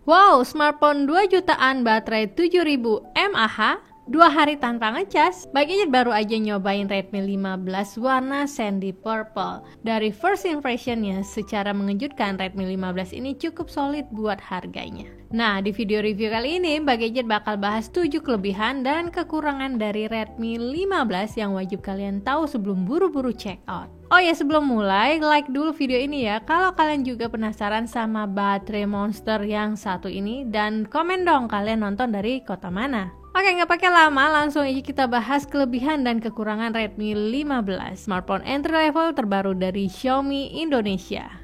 Wow, smartphone 2 jutaan, baterai 7000 mAh, 2 hari tanpa ngecas. Bang Ijit baru aja nyobain Redmi 15 warna sandy purple. Dari first impressionnya, secara mengejutkan Redmi 15 ini cukup solid buat harganya. Nah, di video review kali ini Bang Ijit bakal bahas 7 kelebihan dan kekurangan dari Redmi 15 yang wajib kalian tahu sebelum buru-buru check out. Oh ya, sebelum mulai, like dulu video ini ya kalau kalian juga penasaran sama baterai monster yang satu ini, dan komen dong kalian nonton dari kota mana. Oke, nggak pakai lama, langsung aja kita bahas kelebihan dan kekurangan Redmi 15, smartphone entry level terbaru dari Xiaomi Indonesia.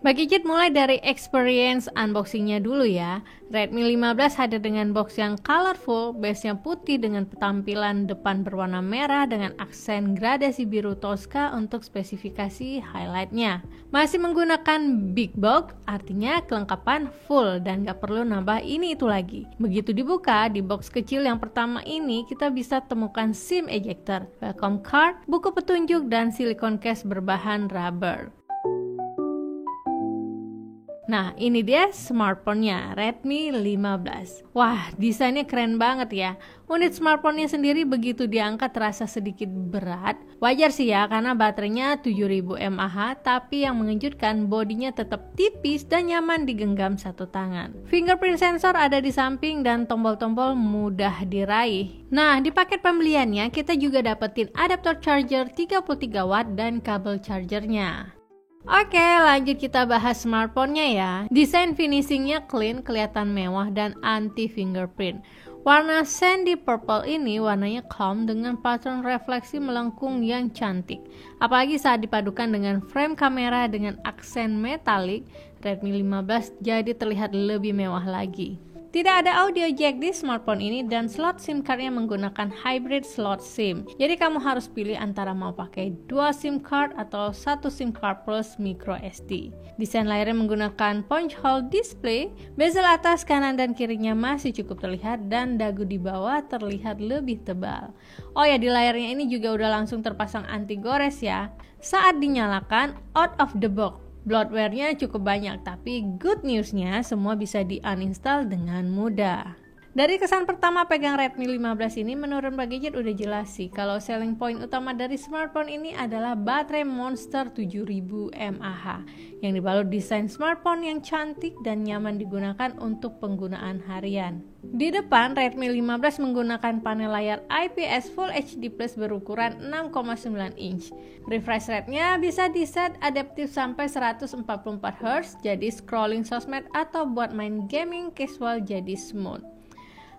Bang Ijit mulai dari experience unboxingnya dulu ya. Redmi 15 hadir dengan box yang colorful, base-nya putih dengan tampilan depan berwarna merah dengan aksen gradasi biru Tosca untuk spesifikasi highlightnya. Masih menggunakan big box, artinya kelengkapan full dan gak perlu nambah ini itu lagi. Begitu dibuka, di box kecil yang pertama ini kita bisa temukan SIM ejector, welcome card, buku petunjuk, dan silikon case berbahan rubber. Nah, ini dia smartphone-nya, Redmi 15. Wah, desainnya keren banget ya. Unit smartphone-nya sendiri begitu diangkat terasa sedikit berat. Wajar sih ya, karena baterainya 7000 mAh, tapi yang mengejutkan bodinya tetap tipis dan nyaman digenggam satu tangan. Fingerprint sensor ada di samping dan tombol-tombol mudah diraih. Nah, di paket pembeliannya kita juga dapetin adaptor charger 33 watt dan kabel chargernya. Oke, lanjut kita bahas smartphone-nya ya. Desain finishingnya clean, kelihatan mewah dan anti fingerprint. Warna sandy purple ini warnanya calm dengan pattern refleksi melengkung yang cantik. Apalagi saat dipadukan dengan frame kamera dengan aksen metalik, Redmi 15 jadi terlihat lebih mewah lagi. Tidak ada audio jack di smartphone ini dan slot SIM cardnya menggunakan hybrid slot SIM. Jadi kamu harus pilih antara mau pakai 2 SIM card atau 1 SIM card plus micro SD. Desain layarnya menggunakan punch hole display, bezel atas, kanan, dan kirinya masih cukup terlihat dan dagu di bawah terlihat lebih tebal. Oh ya, di layarnya ini juga udah langsung terpasang anti gores ya. Saat dinyalakan out of the box, bloatware-nya cukup banyak, tapi good news-nya semua bisa di-uninstall dengan mudah. Dari kesan pertama pegang Redmi 15 ini, menurut Bang Ijit udah jelas sih kalau selling point utama dari smartphone ini adalah baterai monster 7000 mAh yang dibalut desain smartphone yang cantik dan nyaman digunakan untuk penggunaan harian. Di depan, Redmi 15 menggunakan panel layar IPS Full HD Plus berukuran 6,9 inch. Refresh rate-nya bisa di-set adaptif sampai 144Hz, jadi scrolling sosmed atau buat main gaming casual jadi smooth.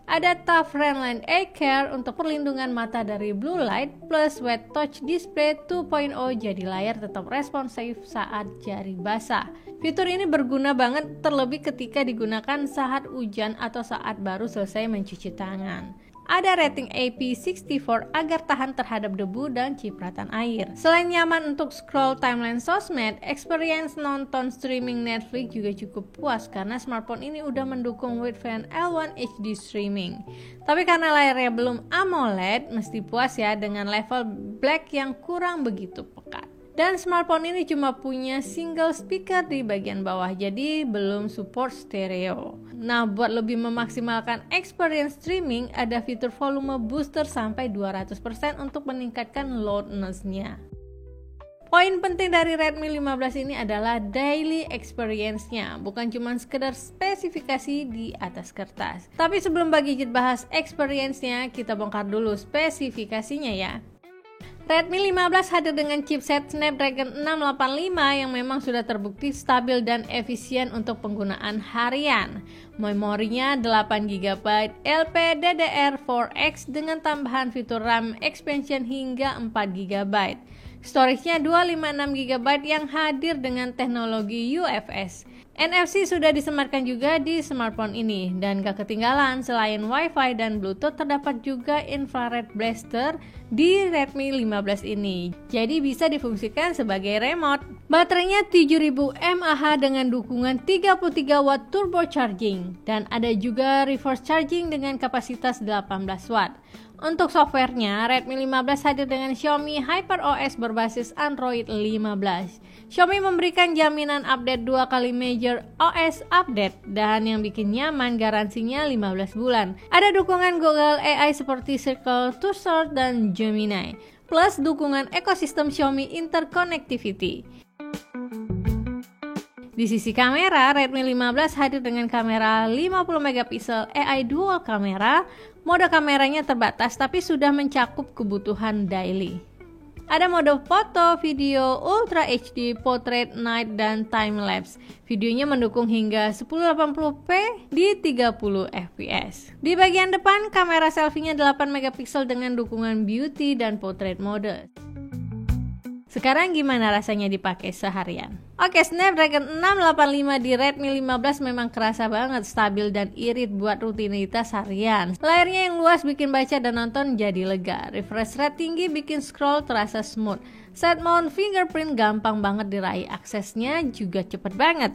Ada TUF Friendline Eye Care untuk perlindungan mata dari blue light, plus Wet Touch Display 2.0 jadi layar tetap responsif saat jari basah. Fitur ini berguna banget terlebih ketika digunakan saat hujan atau saat baru selesai mencuci tangan. Ada rating IP64 agar tahan terhadap debu dan cipratan air. Selain nyaman untuk scroll timeline sosmed, experience nonton streaming Netflix juga cukup puas karena smartphone ini udah mendukung Wideview L1 HD streaming. Tapi karena layarnya belum AMOLED, mesti puas ya dengan level black yang kurang begitu pekat. Dan smartphone ini cuma punya single speaker di bagian bawah, jadi belum support stereo. Nah, buat lebih memaksimalkan experience streaming, ada fitur volume booster sampai 200% untuk meningkatkan loudness-nya. Poin penting dari Redmi 15 ini adalah daily experience-nya, bukan cuma sekedar spesifikasi di atas kertas. Tapi sebelum Bang Ijit bahas experience-nya, kita bongkar dulu spesifikasinya ya. Redmi 15 hadir dengan chipset Snapdragon 685 yang memang sudah terbukti stabil dan efisien untuk penggunaan harian. Memorinya 8GB LPDDR4X dengan tambahan fitur RAM expansion hingga 4GB. Storage-nya 256GB yang hadir dengan teknologi UFS. NFC sudah disematkan juga di smartphone ini, dan gak ketinggalan selain Wi-Fi dan Bluetooth terdapat juga infrared blaster di Redmi 15 ini. Jadi bisa difungsikan sebagai remote. Baterainya 7000 mAh dengan dukungan 33 watt turbo charging dan ada juga reverse charging dengan kapasitas 18 watt. Untuk softwarenya, Redmi 15 hadir dengan Xiaomi HyperOS berbasis Android 15. Xiaomi memberikan jaminan update 2 kali major OS update dan yang bikin nyaman garansinya 15 bulan. Ada dukungan Google AI seperti Circle, Cursor, dan Gemini, plus dukungan ekosistem Xiaomi Interconnectivity. Di sisi kamera, Redmi 15 hadir dengan kamera 50 megapiksel AI dual kamera. Mode kameranya terbatas tapi sudah mencakup kebutuhan daily. Ada mode foto, video, Ultra HD, Portrait, Night, dan Time Lapse. Videonya mendukung hingga 1080p di 30 fps. Di bagian depan, kamera selfie-nya 8 megapiksel dengan dukungan beauty dan portrait mode. Sekarang gimana rasanya dipakai seharian? Oke, Snapdragon 685 di Redmi 15 memang kerasa banget stabil dan irit buat rutinitas harian. Layarnya yang luas bikin baca dan nonton jadi lega. Refresh rate tinggi bikin scroll terasa smooth. Side mount fingerprint gampang banget diraih, aksesnya juga cepet banget.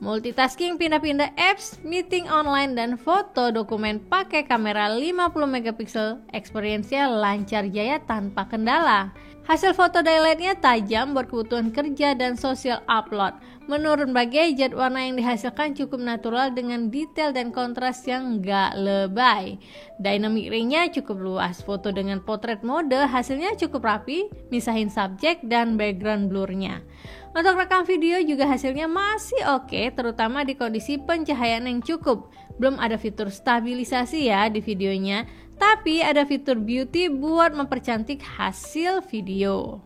Multitasking pindah-pindah apps, meeting online, dan foto dokumen pakai kamera 50 megapiksel, experience-nya lancar jaya tanpa kendala. Hasil foto daylightnya tajam buat kebutuhan kerja dan social upload. Menurut Mbak Gadget, warna yang dihasilkan cukup natural dengan detail dan kontras yang nggak lebay. Dynamic range-nya cukup luas, foto dengan portrait mode hasilnya cukup rapi, misahin subjek dan background blur-nya. Untuk rekam video juga hasilnya masih oke, terutama di kondisi pencahayaan yang cukup. Belum ada fitur stabilisasi ya di videonya, tapi ada fitur beauty buat mempercantik hasil video.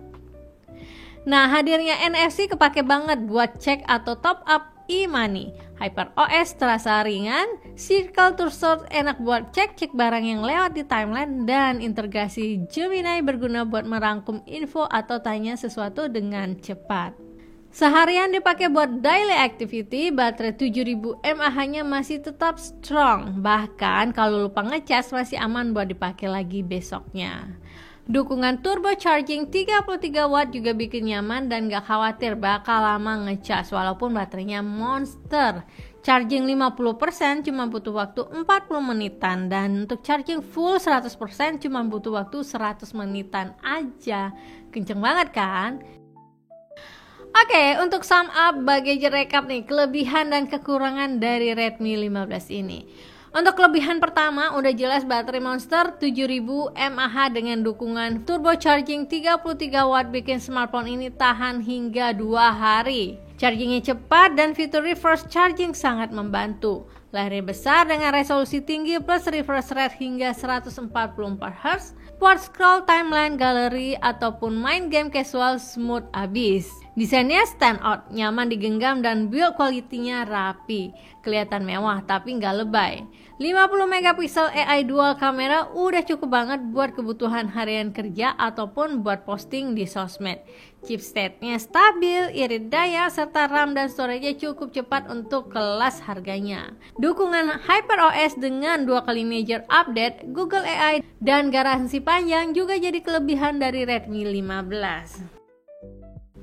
Nah, hadirnya NFC kepake banget buat cek atau top up e-money. HyperOS terasa ringan, Circle Cursor enak buat cek-cek barang yang lewat di timeline, dan integrasi Gemini berguna buat merangkum info atau tanya sesuatu dengan cepat. Seharian dipakai buat daily activity, baterai 7000 mAh-nya masih tetap strong. Bahkan kalau lupa ngecas masih aman buat dipakai lagi besoknya. Dukungan turbo charging 33 watt juga bikin nyaman dan gak khawatir bakal lama ngecas walaupun baterainya monster. Charging 50% cuma butuh waktu 40 menitan dan untuk charging full 100% cuma butuh waktu 100 menitan aja. Kenceng banget kan? Oke, untuk sum up bagi rekap nih kelebihan dan kekurangan dari Redmi 15 ini. Untuk kelebihan pertama udah jelas baterai monster 7000 mAh dengan dukungan turbo charging 33 watt bikin smartphone ini tahan hingga 2 hari. Chargingnya cepat dan fitur reverse charging sangat membantu. Layarnya besar dengan resolusi tinggi plus refresh rate hingga 144Hz. Buat scroll timeline, galeri, ataupun main game casual smooth abis. Desainnya stand out, nyaman digenggam dan build quality-nya rapi. Kelihatan mewah tapi nggak lebay. 50 megapiksel AI dual kamera udah cukup banget buat kebutuhan harian kerja ataupun buat posting di sosmed. Chipsetnya stabil, irit daya, serta RAM dan storage-nya cukup cepat untuk kelas harganya. Dukungan HyperOS dengan 2 kali major update, Google AI, dan garansi panjang juga jadi kelebihan dari Redmi 15.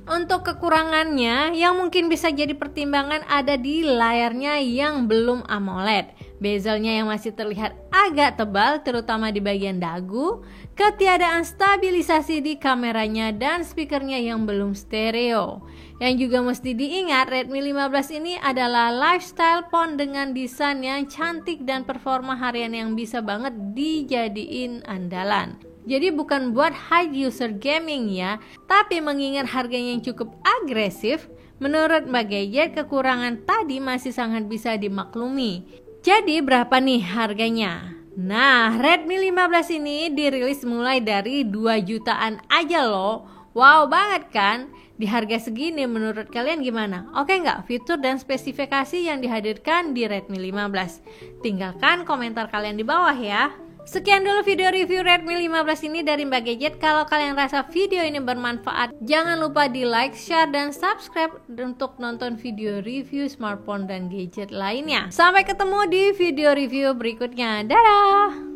Untuk kekurangannya yang mungkin bisa jadi pertimbangan ada di layarnya yang belum AMOLED. Bezelnya yang masih terlihat agak tebal terutama di bagian dagu, ketiadaan stabilisasi di kameranya dan speakernya yang belum stereo. Yang juga mesti diingat Redmi 15 ini adalah lifestyle phone dengan desain yang cantik dan performa harian yang bisa banget dijadiin andalan. Jadi bukan buat high user gaming ya, tapi mengingat harganya yang cukup agresif, menurut Mbak Gadget kekurangan tadi masih sangat bisa dimaklumi. Jadi berapa nih harganya? Nah, Redmi 15 ini dirilis mulai dari 2 jutaan aja loh. Wow banget kan? Di harga segini menurut kalian gimana? Oke nggak fitur dan spesifikasi yang dihadirkan di Redmi 15? Tinggalkan komentar kalian di bawah ya. Sekian dulu video review Redmi 15 ini dari Mbak Gadget. Kalau kalian rasa video ini bermanfaat, jangan lupa di like, share, dan subscribe untuk nonton video review smartphone dan gadget lainnya. Sampai ketemu di video review berikutnya. Dadah!